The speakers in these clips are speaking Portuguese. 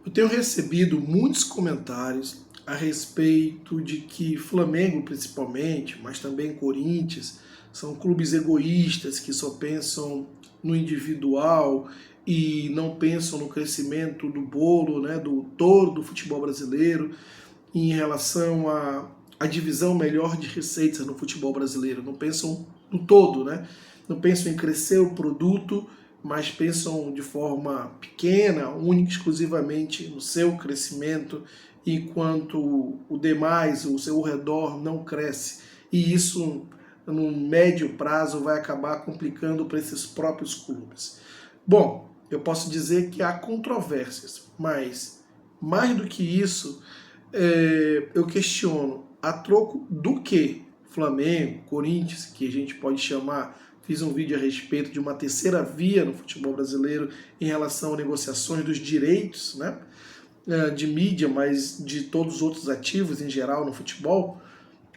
Eu tenho recebido muitos comentários a respeito de que Flamengo, principalmente, mas também Corinthians, são clubes egoístas que só pensam no individual e não pensam no crescimento do bolo, né, do todo do futebol brasileiro, em relação à divisão melhor de receitas no futebol brasileiro. Não pensam no todo, né? Não pensam em crescer o produto, mas pensam de forma pequena, única, exclusivamente no seu crescimento, enquanto o demais, o seu redor, não cresce. E isso, no médio prazo, vai acabar complicando para esses próprios clubes. Bom, eu posso dizer que há controvérsias, mas mais do que isso, eu questiono a troco do que Flamengo, Corinthians, que a gente pode chamar, fiz um vídeo a respeito de uma terceira via no futebol brasileiro em relação a negociações dos direitos, né, de mídia, mas de todos os outros ativos em geral no futebol.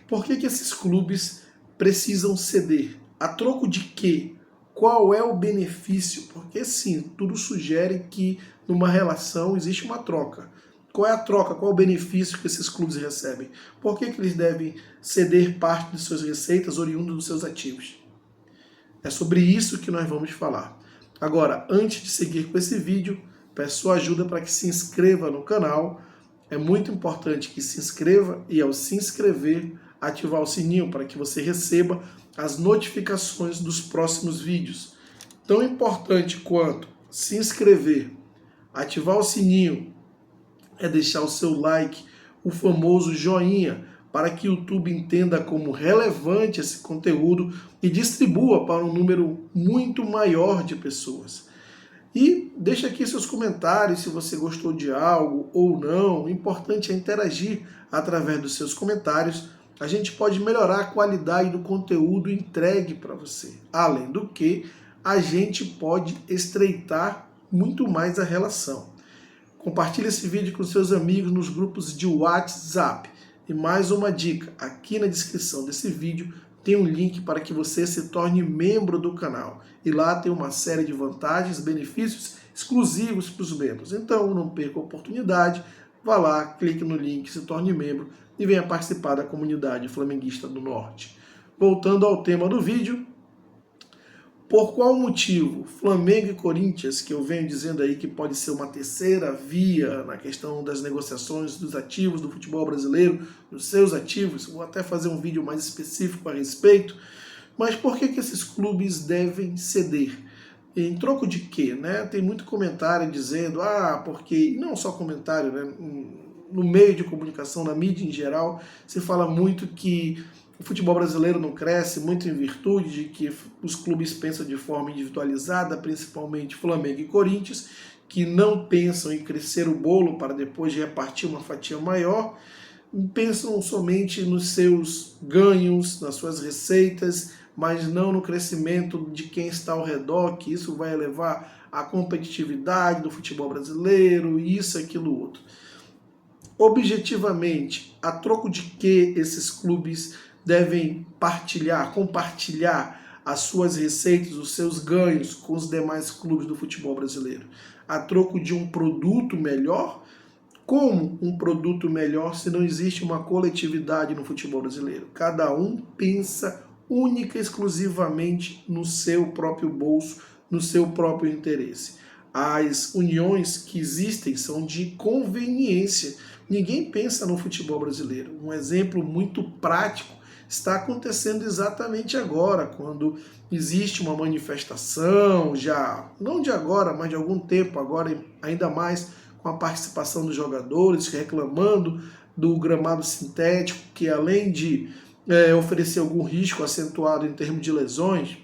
Por que esses clubes precisam ceder? A troco de quê? Qual é o benefício? Porque sim, tudo sugere que numa relação existe uma troca. Qual é a troca? Qual é o benefício que esses clubes recebem? Por que eles devem ceder parte de suas receitas oriundas dos seus ativos? É sobre isso que nós vamos falar. Agora, antes de seguir com esse vídeo, peço sua ajuda para que se inscreva no canal. É muito importante que se inscreva e, ao se inscrever, ativar o sininho para que você receba as notificações dos próximos vídeos. Tão importante quanto se inscrever, ativar o sininho, é deixar o seu like, o famoso joinha, para que o YouTube entenda como relevante esse conteúdo e distribua para um número muito maior de pessoas. E deixa aqui seus comentários se você gostou de algo ou não. O importante é interagir através dos seus comentários. A gente pode melhorar a qualidade do conteúdo entregue para você. Além do que, a gente pode estreitar muito mais a relação. Compartilhe esse vídeo com seus amigos nos grupos de WhatsApp. E mais uma dica, aqui na descrição desse vídeo tem um link para que você se torne membro do canal. E lá tem uma série de vantagens, benefícios exclusivos para os membros. Então não perca a oportunidade, vá lá, clique no link, se torne membro e venha participar da comunidade flamenguista do Norte. Voltando ao tema do vídeo, por qual motivo Flamengo e Corinthians, que eu venho dizendo aí que pode ser uma terceira via na questão das negociações dos ativos do futebol brasileiro, dos seus ativos, vou até fazer um vídeo mais específico a respeito, mas por que esses clubes devem ceder? Em troco de quê? Né? Tem muito comentário dizendo, porque, não só comentário, né? No meio de comunicação, na mídia em geral, se fala muito que o futebol brasileiro não cresce muito em virtude de que os clubes pensam de forma individualizada, principalmente Flamengo e Corinthians, que não pensam em crescer o bolo para depois repartir uma fatia maior, pensam somente nos seus ganhos, nas suas receitas, mas não no crescimento de quem está ao redor, que isso vai elevar a competitividade do futebol brasileiro, isso, aquilo, outro. Objetivamente, a troco de que esses clubes devem compartilhar as suas receitas, os seus ganhos com os demais clubes do futebol brasileiro? A troco de um produto melhor? Como um produto melhor se não existe uma coletividade no futebol brasileiro? Cada um pensa única e exclusivamente no seu próprio bolso, no seu próprio interesse. As uniões que existem são de conveniência. Ninguém pensa no futebol brasileiro. Um exemplo muito prático está acontecendo exatamente agora, quando existe uma manifestação, já não de agora, mas de algum tempo, agora ainda mais com a participação dos jogadores, reclamando do gramado sintético, que além de oferecer algum risco acentuado em termos de lesões,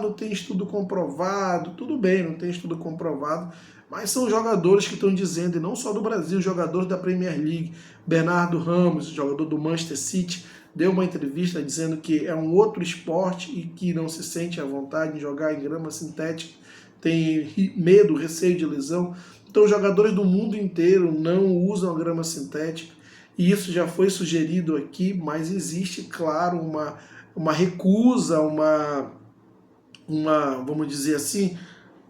não tem estudo comprovado, tudo bem, não tem estudo comprovado, mas são jogadores que estão dizendo, e não só do Brasil, jogadores da Premier League. Bernardo Ramos, jogador do Manchester City, deu uma entrevista dizendo que é um outro esporte e que não se sente à vontade em jogar em grama sintética, tem medo, receio de lesão. Então, jogadores do mundo inteiro não usam a grama sintética, e isso já foi sugerido aqui, mas existe, claro, uma recusa, vamos dizer assim,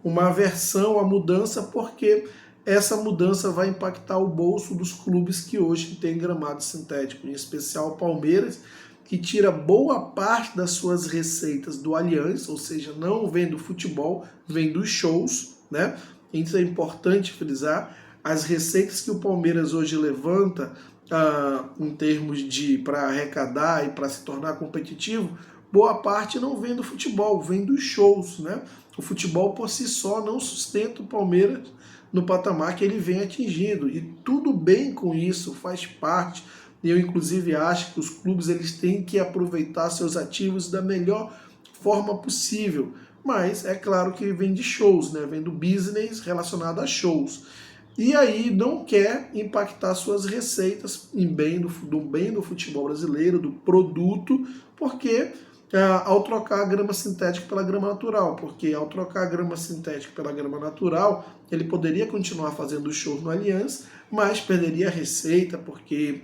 uma aversão à mudança, porque essa mudança vai impactar o bolso dos clubes que hoje têm gramado sintético, em especial o Palmeiras, que tira boa parte das suas receitas do Allianz, ou seja, não vem do futebol, vem dos shows, né? Isso é importante frisar. As receitas que o Palmeiras hoje levanta em termos de para arrecadar e para se tornar competitivo, boa parte não vem do futebol, vem dos shows, né? O futebol por si só não sustenta o Palmeiras no patamar que ele vem atingindo, e tudo bem com isso, faz parte. Eu inclusive acho que os clubes eles têm que aproveitar seus ativos da melhor forma possível, mas é claro que vem de shows, né? Vem do business relacionado a shows. E aí não quer impactar suas receitas em bem do futebol brasileiro, do produto, porque ao trocar a grama sintética pela grama natural, porque ao trocar a grama sintética pela grama natural, ele poderia continuar fazendo shows no Allianz, mas perderia a receita, porque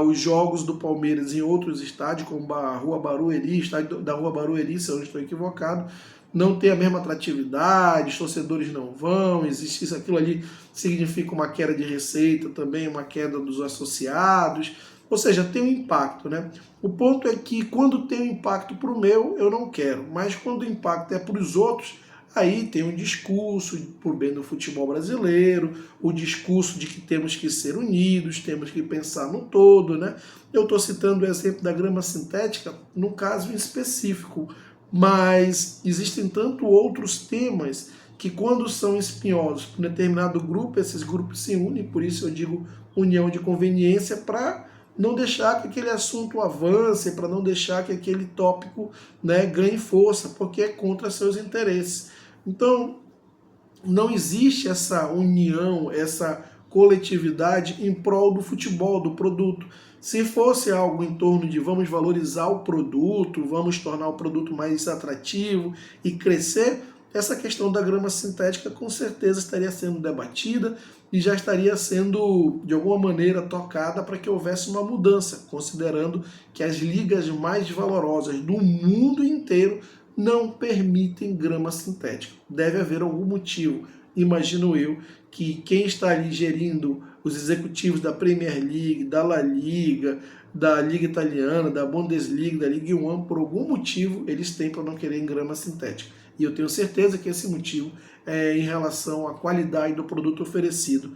os jogos do Palmeiras em outros estádios, como a Rua Barueri, estádio da Rua Barueri, se eu não estou equivocado, não tem a mesma atratividade, os torcedores não vão, existe isso, aquilo ali significa uma queda de receita também, uma queda dos associados, ou seja, tem um impacto, né? O ponto é que quando tem um impacto para o meu, eu não quero, mas quando o impacto é para os outros, aí tem um discurso por bem do futebol brasileiro, o discurso de que temos que ser unidos, temos que pensar no todo, né? Eu estou citando o exemplo da grama sintética no caso em específico, mas existem tanto outros temas que quando são espinhosos para um determinado grupo, esses grupos se unem, por isso eu digo união de conveniência, para não deixar que aquele assunto avance, para não deixar que aquele tópico, né, ganhe força, porque é contra seus interesses. Então, não existe essa união, essa coletividade em prol do futebol, do produto. Se fosse algo em torno de vamos valorizar o produto, vamos tornar o produto mais atrativo e crescer, essa questão da grama sintética com certeza estaria sendo debatida e já estaria sendo, de alguma maneira, tocada para que houvesse uma mudança, considerando que as ligas mais valorosas do mundo inteiro não permitem grama sintética. Deve haver algum motivo. Imagino eu que quem está ali gerindo os executivos da Premier League, da La Liga, da Liga Italiana, da Bundesliga, da Ligue 1, por algum motivo eles têm para não querer grama sintética. E eu tenho certeza que esse motivo é em relação à qualidade do produto oferecido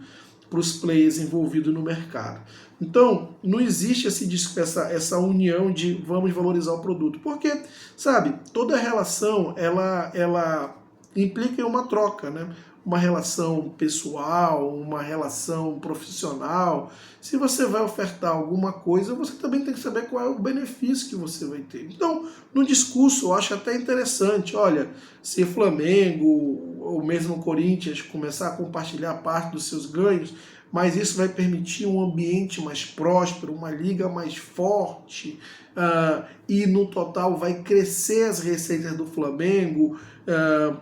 para os players envolvidos no mercado. Então, não existe essa união de vamos valorizar o produto, porque, sabe, toda relação, ela implica em uma troca, né? Uma relação pessoal, uma relação profissional. Se você vai ofertar alguma coisa, você também tem que saber qual é o benefício que você vai ter. Então, no discurso, eu acho até interessante, olha, se Flamengo ou mesmo Corinthians começar a compartilhar parte dos seus ganhos, mas isso vai permitir um ambiente mais próspero, uma liga mais forte, e no total vai crescer as receitas do Flamengo,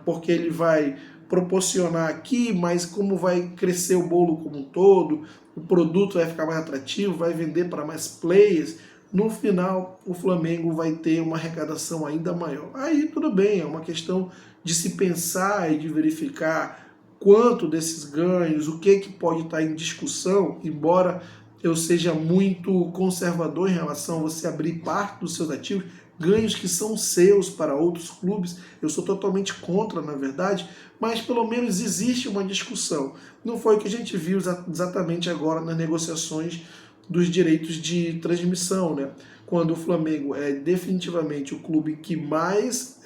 porque ele vai proporcionar aqui, mas como vai crescer o bolo como um todo, o produto vai ficar mais atrativo, vai vender para mais players, no final o Flamengo vai ter uma arrecadação ainda maior. Aí tudo bem, é uma questão de se pensar e de verificar quanto desses ganhos, o que pode estar em discussão, embora eu seja muito conservador em relação a você abrir parte dos seus ativos, ganhos que são seus para outros clubes, eu sou totalmente contra, na verdade, mas pelo menos existe uma discussão. Não foi o que a gente viu exatamente agora nas negociações dos direitos de transmissão, né? Quando o Flamengo é definitivamente o clube que mais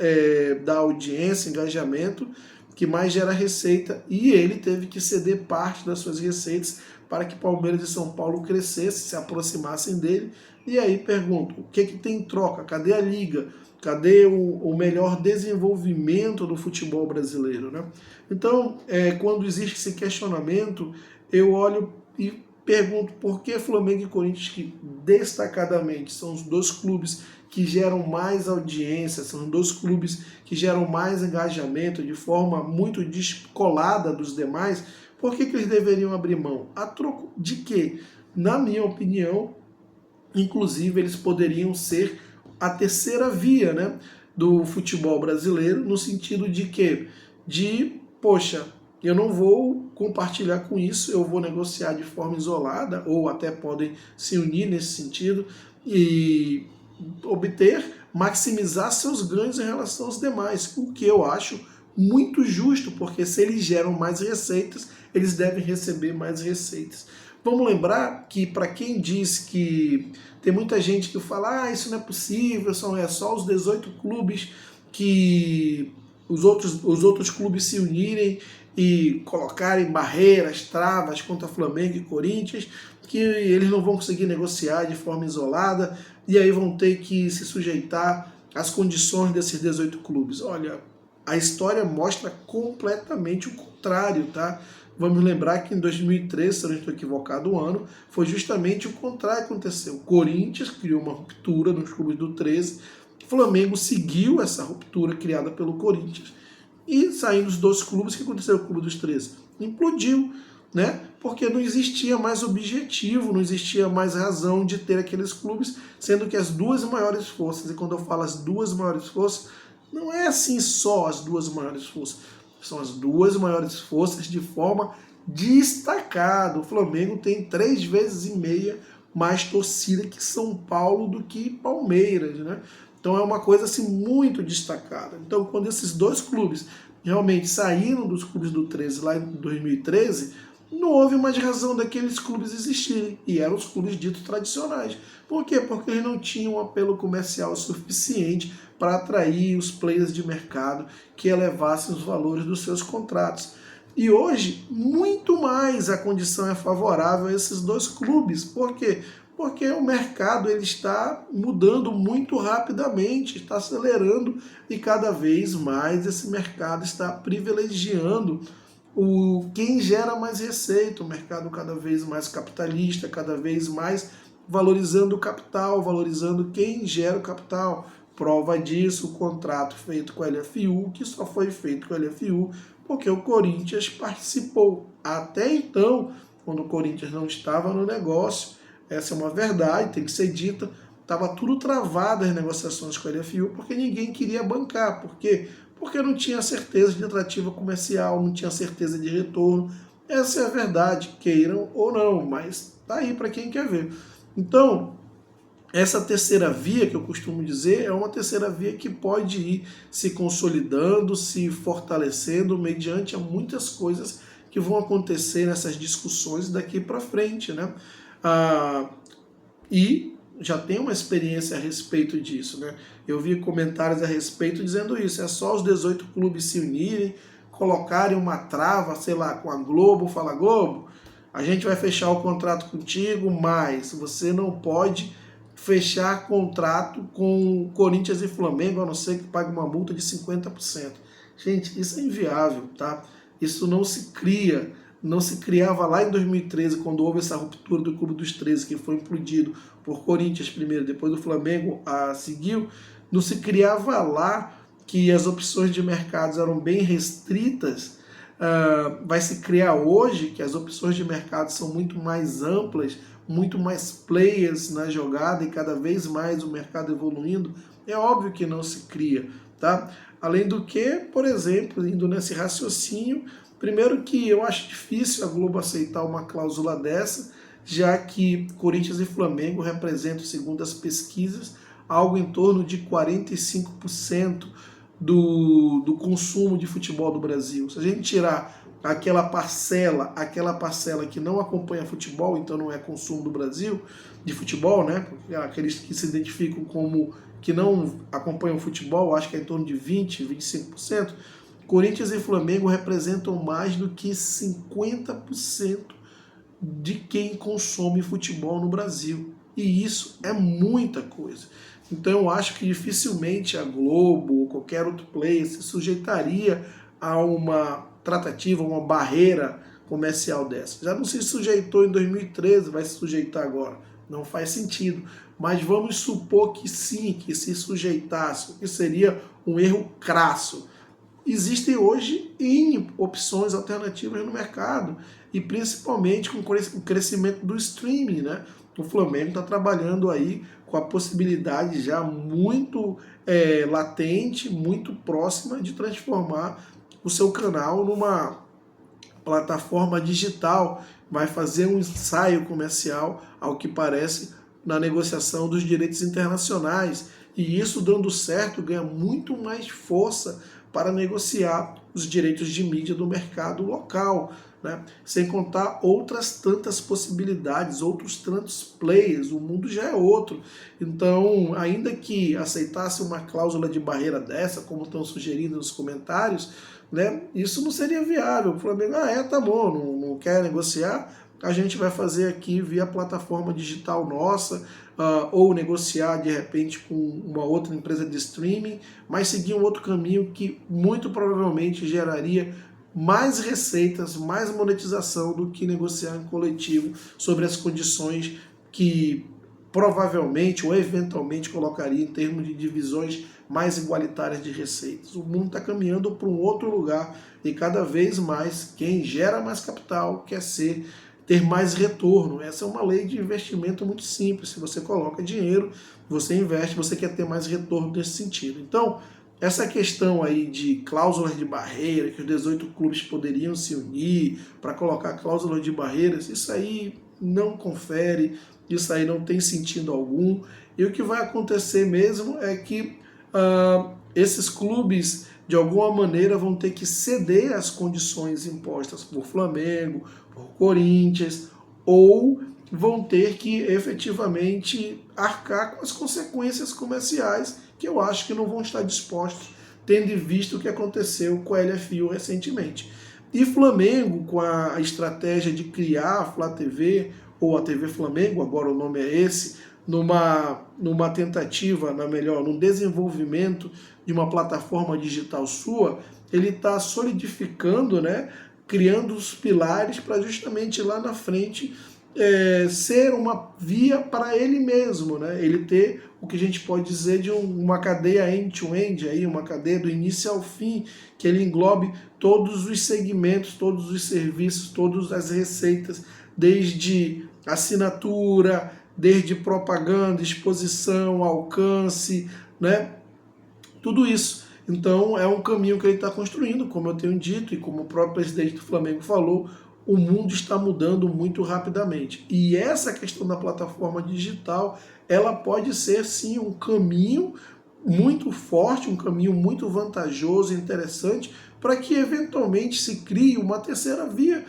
dá audiência, engajamento, que mais gera receita, e ele teve que ceder parte das suas receitas para que Palmeiras e São Paulo crescessem, se aproximassem dele. E aí pergunto, o que tem em troca? Cadê a Liga? Cadê o melhor desenvolvimento do futebol brasileiro, né? Então, quando existe esse questionamento, eu olho e pergunto por que Flamengo e Corinthians, que destacadamente são os dois clubes que geram mais audiência, são dois clubes que geram mais engajamento de forma muito descolada dos demais, por que eles deveriam abrir mão? A troco de quê? Na minha opinião, inclusive eles poderiam ser a terceira via, né, do futebol brasileiro, no sentido de que, poxa, eu não vou compartilhar com isso, eu vou negociar de forma isolada, ou até podem se unir nesse sentido e maximizar seus ganhos em relação aos demais, o que eu acho muito justo, porque se eles geram mais receitas, eles devem receber mais receitas. Vamos lembrar que, para quem diz que tem muita gente que fala, isso não é possível, é só os 18 clubes que os outros clubes se unirem e colocarem barreiras, travas contra Flamengo e Corinthians, que eles não vão conseguir negociar de forma isolada e aí vão ter que se sujeitar às condições desses 18 clubes. Olha, a história mostra completamente o contrário, tá? Vamos lembrar que em 2013, se eu não estou equivocado o ano, foi justamente o contrário que aconteceu. O Corinthians criou uma ruptura nos clubes do 13, o Flamengo seguiu essa ruptura criada pelo Corinthians e saindo os dois clubes, o que aconteceu com o clube dos 13? Implodiu, né? Porque não existia mais objetivo, não existia mais razão de ter aqueles clubes, sendo que as duas maiores forças, e quando eu falo as duas maiores forças, não é assim só as duas maiores forças, são as duas maiores forças de forma destacada. O Flamengo tem 3,5 vezes mais torcida que São Paulo do que Palmeiras, né? Então é uma coisa assim muito destacada. Então quando esses dois clubes realmente saíram dos clubes do 13 lá em 2013, não houve mais razão daqueles clubes existirem. E eram os clubes ditos tradicionais. Por quê? Porque eles não tinham um apelo comercial suficiente para atrair os players de mercado que elevassem os valores dos seus contratos. E hoje, muito mais a condição é favorável a esses dois clubes. Por quê? Porque o mercado ele está mudando muito rapidamente, está acelerando e cada vez mais esse mercado está privilegiando quem gera mais receita, o mercado cada vez mais capitalista, cada vez mais valorizando o capital, valorizando quem gera o capital. Prova disso, o contrato feito com a LFU, que só foi feito com a LFU porque o Corinthians participou. Até então, quando o Corinthians não estava no negócio, essa é uma verdade, tem que ser dita, estava tudo travado as negociações com a LFU, porque ninguém queria bancar. Por quê? Porque não tinha certeza de atrativa comercial, não tinha certeza de retorno. Essa é a verdade, queiram ou não, mas tá aí para quem quer ver. Então, essa terceira via, que eu costumo dizer, é uma terceira via que pode ir se consolidando, se fortalecendo mediante a muitas coisas que vão acontecer nessas discussões daqui para frente, né? E já tem uma experiência a respeito disso, né? Eu vi comentários a respeito dizendo isso, é só os 18 clubes se unirem, colocarem uma trava, sei lá, com a Globo, fala Globo, a gente vai fechar o contrato contigo, mas você não pode fechar contrato com Corinthians e Flamengo, a não ser que pague uma multa de 50%. Gente, isso é inviável, tá? Isso não se cria, não se criava lá em 2013, quando houve essa ruptura do Clube dos 13, que foi implodido por Corinthians primeiro, depois do Flamengo seguiu, não se criava lá que as opções de mercados eram bem restritas. Vai se criar hoje que as opções de mercado são muito mais amplas, muito mais players na jogada e cada vez mais o mercado evoluindo. É óbvio que não se cria, tá? Além do que, por exemplo, indo nesse raciocínio, primeiro que eu acho difícil a Globo aceitar uma cláusula dessa, já que Corinthians e Flamengo representam, segundo as pesquisas, algo em torno de 45% do consumo de futebol do Brasil. Se a gente tirar aquela parcela que não acompanha futebol, então não é consumo do Brasil de futebol, né? Aqueles que se identificam como que não acompanham futebol, acho que é em torno de 20-25%. Corinthians e Flamengo representam mais do que 50% de quem consome futebol no Brasil. E isso é muita coisa. Então eu acho que dificilmente a Globo ou qualquer outro player se sujeitaria a uma tratativa, uma barreira comercial dessa. Já não se sujeitou em 2013, vai se sujeitar agora. Não faz sentido. Mas vamos supor que sim, que se sujeitasse, o que seria um erro crasso. Existem hoje opções alternativas no mercado, e principalmente com o crescimento do streaming, né? O Flamengo está trabalhando aí com a possibilidade já muito latente, muito próxima de transformar o seu canal plataforma digital vai fazer um ensaio comercial, ao que parece, na negociação dos direitos internacionais. E isso, dando certo, ganha muito mais força para negociar os direitos de mídia do mercado local, né? Sem contar outras tantas possibilidades, outros tantos players, o mundo já é outro. Então, ainda que aceitasse uma cláusula de barreira dessa, como estão sugerindo nos comentários, né, isso não seria viável. O Flamengo, tá bom, não quer negociar, a gente vai fazer aqui via plataforma digital nossa, ou negociar de repente com uma outra empresa de streaming, mas seguir um outro caminho que muito provavelmente geraria mais receitas, mais monetização do que negociar em coletivo sobre as condições que provavelmente ou eventualmente colocaria em termos de divisões mais igualitárias de receitas. O mundo está caminhando para um outro lugar e cada vez mais quem gera mais capital quer ter mais retorno. Essa é uma lei de investimento muito simples. Se você coloca dinheiro, você investe, você quer ter mais retorno nesse sentido. Então, essa questão aí de cláusulas de barreira, que os 18 clubes poderiam se unir para colocar cláusulas de barreiras, isso aí não confere, isso aí não tem sentido algum. E o que vai acontecer mesmo é que esses clubes, de alguma maneira, vão ter que ceder às condições impostas por Flamengo, por Corinthians, ou vão ter que efetivamente arcar com as consequências comerciais, que eu acho que não vão estar dispostos, tendo em vista o que aconteceu com a LFU recentemente. E Flamengo, com a estratégia de criar a Flá TV, ou a TV Flamengo, agora o nome é esse, numa tentativa, num desenvolvimento de uma plataforma digital sua, ele está solidificando, né, criando os pilares para justamente lá na frente ser uma via para ele mesmo, né? Ele ter o que a gente pode dizer de uma cadeia end-to-end, aí, uma cadeia do início ao fim, que ele englobe todos os segmentos, todos os serviços, todas as receitas, desde assinatura, desde propaganda, exposição, alcance, né? Tudo isso. Então é um caminho que ele está construindo, como eu tenho dito e como o próprio presidente do Flamengo falou, o mundo está mudando muito rapidamente. E essa questão da plataforma digital, ela pode ser sim um caminho muito forte, um caminho muito vantajoso e interessante para que eventualmente se crie uma terceira via.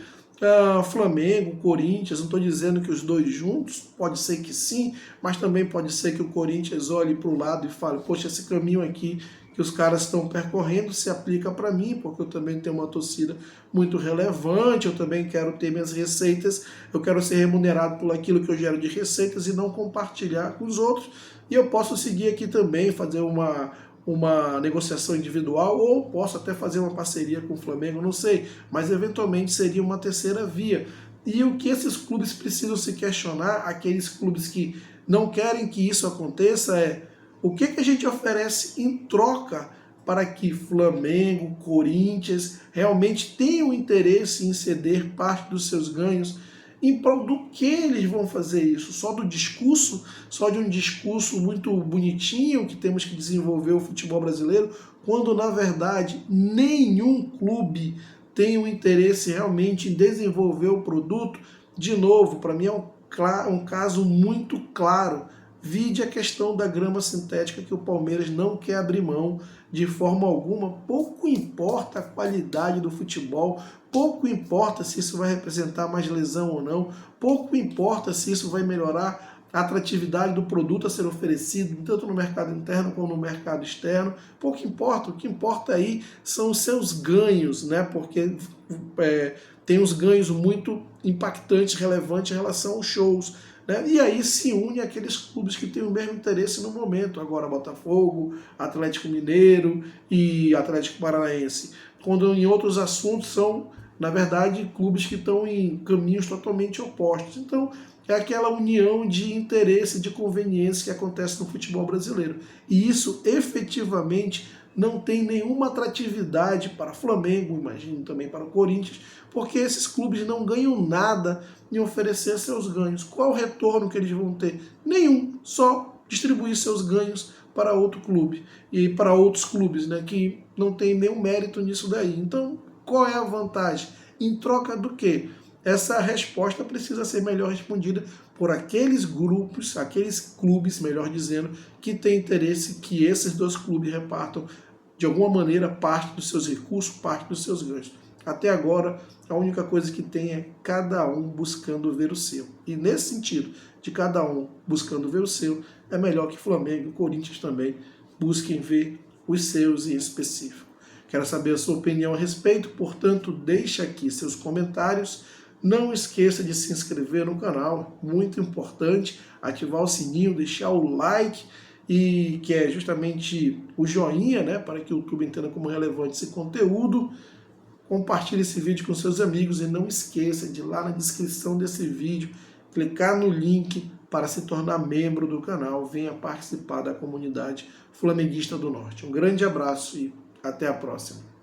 Flamengo, Corinthians, não estou dizendo que os dois juntos, pode ser que sim, mas também pode ser que o Corinthians olhe para o lado e fale, poxa, esse caminho aqui que os caras estão percorrendo se aplica para mim, porque eu também tenho uma torcida muito relevante, eu também quero ter minhas receitas, eu quero ser remunerado por aquilo que eu gero de receitas e não compartilhar com os outros, e eu posso seguir aqui também, fazer uma negociação individual, ou posso até fazer uma parceria com o Flamengo, não sei, mas eventualmente seria uma terceira via. E o que esses clubes precisam se questionar, aqueles clubes que não querem que isso aconteça, o que a gente oferece em troca para que Flamengo, Corinthians realmente tenham interesse em ceder parte dos seus ganhos. Em prol do que eles vão fazer isso? Só do discurso? Só de um discurso muito bonitinho que temos que desenvolver o futebol brasileiro, quando na verdade nenhum clube tem um interesse realmente em desenvolver o produto? De novo, para mim é um caso muito claro. Vide a questão da grama sintética, que o Palmeiras não quer abrir mão de forma alguma. Pouco importa a qualidade do futebol, pouco importa se isso vai representar mais lesão ou não, pouco importa se isso vai melhorar a atratividade do produto a ser oferecido, tanto no mercado interno como no mercado externo, pouco importa. O que importa aí são os seus ganhos, né? Porque tem os ganhos muito impactantes, relevantes em relação aos shows, né? E aí se une aqueles clubes que têm o mesmo interesse no momento, agora Botafogo, Atlético Mineiro e Atlético Paranaense, quando em outros assuntos são, na verdade, clubes que estão em caminhos totalmente opostos. Então, é aquela união de interesse, de conveniência que acontece no futebol brasileiro. E isso, efetivamente, não tem nenhuma atratividade para Flamengo, imagino também para o Corinthians, porque esses clubes não ganham nada em oferecer seus ganhos. Qual o retorno que eles vão ter? Nenhum, só distribuir seus ganhos para outro clube e para outros clubes, né, que não tem nenhum mérito nisso daí. Então, qual é a vantagem? Em troca do quê? Essa resposta precisa ser melhor respondida por aqueles grupos, aqueles clubes, melhor dizendo, que têm interesse que esses dois clubes repartam de alguma maneira parte dos seus recursos, parte dos seus ganhos. Até agora, a única coisa que tem é cada um buscando ver o seu. E nesse sentido, de cada um buscando ver o seu, é melhor que Flamengo e Corinthians também busquem ver os seus em específico. Quero saber a sua opinião a respeito, portanto, deixe aqui seus comentários. Não esqueça de se inscrever no canal, muito importante, ativar o sininho, deixar o like, e que é justamente o joinha, né, para que o YouTube entenda como relevante esse conteúdo. Compartilhe esse vídeo com seus amigos e não esqueça de ir lá na descrição desse vídeo, clicar no link para se tornar membro do canal. Venha participar da comunidade flamenguista do Norte. Um grande abraço e até a próxima.